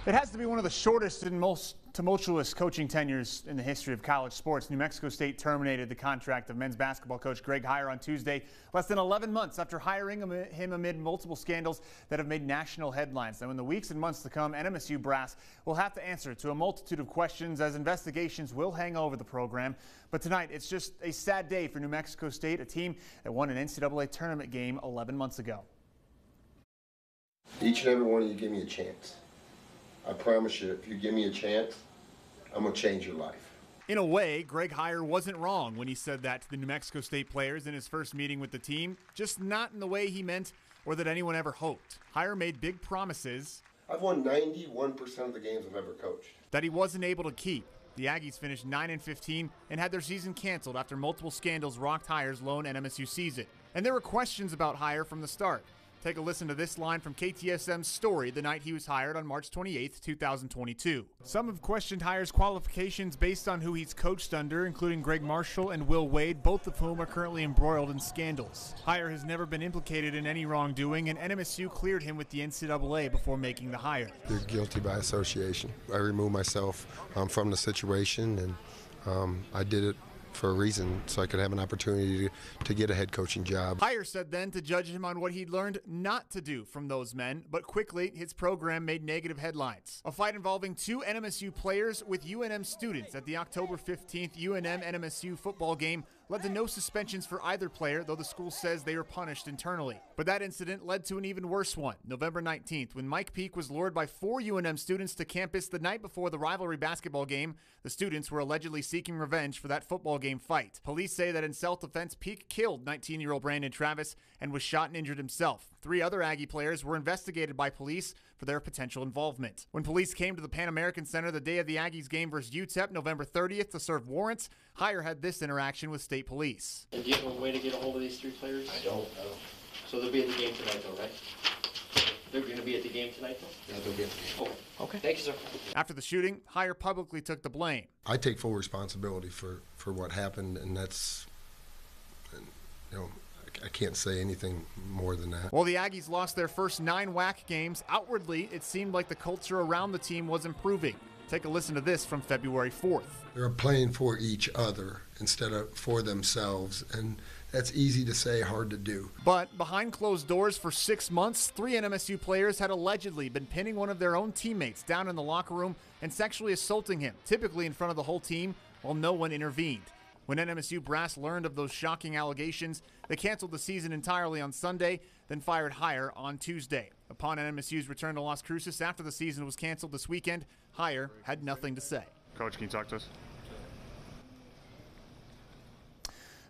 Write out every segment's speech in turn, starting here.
It has to be one of the shortest and most tumultuous coaching tenures in the history of college sports. New Mexico State terminated the contract of men's basketball coach Greg Heiar on Tuesday, less than 11 months after hiring him amid multiple scandals that have made national headlines. Now, in the weeks and months to come, NMSU brass will have to answer to a multitude of questions as investigations will hang over the program. But tonight, it's just a sad day for New Mexico State, a team that won an NCAA tournament game 11 months ago. Each and every one of you give me a chance. I promise you, if you give me a chance, I'm going to change your life. In a way, Greg Heiar wasn't wrong when he said that to the New Mexico State players in his first meeting with the team, just not in the way he meant or that anyone ever hoped. Heiar made big promises. I've won 91% of the games I've ever coached. That he wasn't able to keep. The Aggies finished 9-15 and had their season canceled after multiple scandals rocked Heiar's lone NMSU season. And there were questions about Heiar from the start. Take a listen to this line from KTSM's story the night he was hired on March 28, 2022. Some have questioned Heiar's qualifications based on who he's coached under, including Greg Marshall and Will Wade, both of whom are currently embroiled in scandals. Heiar has never been implicated in any wrongdoing, and NMSU cleared him with the NCAA before making the hire. You're guilty by association. I removed myself from the situation, and I did it for a reason, so I could have an opportunity to get a head coaching job. Heiar said then to judge him on what he'd learned not to do from those men, but quickly his program made negative headlines. A fight involving two NMSU players with UNM students at the October 15th UNM-NMSU football game led to no suspensions for either player, though the school says they were punished internally. But that incident led to an even worse one, November 19th, when Mike Peake was lured by 4 UNM students to campus the night before the rivalry basketball game. The students were allegedly seeking revenge for that football game fight. Police say that in self-defense, Peake killed 19-year-old Brandon Travis and was shot and injured himself. 3 other Aggie players were investigated by police for their potential involvement. When police came to the Pan American Center the day of the Aggies game versus UTEP, November 30th, to serve warrants, Heiar had this interaction with state police. And do you have a way to get a hold of these 3 players? I don't know. So they'll be at the game tonight, though, right? They're going to be at the game tonight, though? Yeah, they'll be at the game. Oh, okay. Thank you, sir. After the shooting, Heiar publicly took the blame. I take full responsibility for what happened, and that's, you know, I can't say anything more than that. While the Aggies lost their first 9 WAC games, outwardly it seemed like the culture around the team was improving. Take a listen to this from February 4th. They're playing for each other instead of for themselves, and that's easy to say, hard to do. But behind closed doors for 6 months, 3 NMSU players had allegedly been pinning one of their own teammates down in the locker room and sexually assaulting him, typically in front of the whole team, while no one intervened. When NMSU brass learned of those shocking allegations, they canceled the season entirely on Sunday, then fired Heiar on Tuesday. Upon NMSU's return to Las Cruces after the season was canceled this weekend, Heiar had nothing to say. Coach, can you talk to us?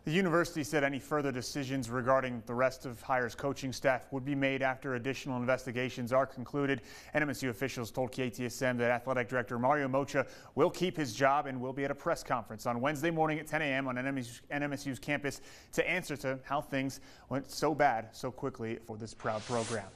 The university said any further decisions regarding the rest of Heiar's coaching staff would be made after additional investigations are concluded. NMSU officials told KTSM that athletic director Mario Mocha will keep his job and will be at a press conference on Wednesday morning at 10 a.m. on NMSU's campus to answer to how things went so bad so quickly for this proud program.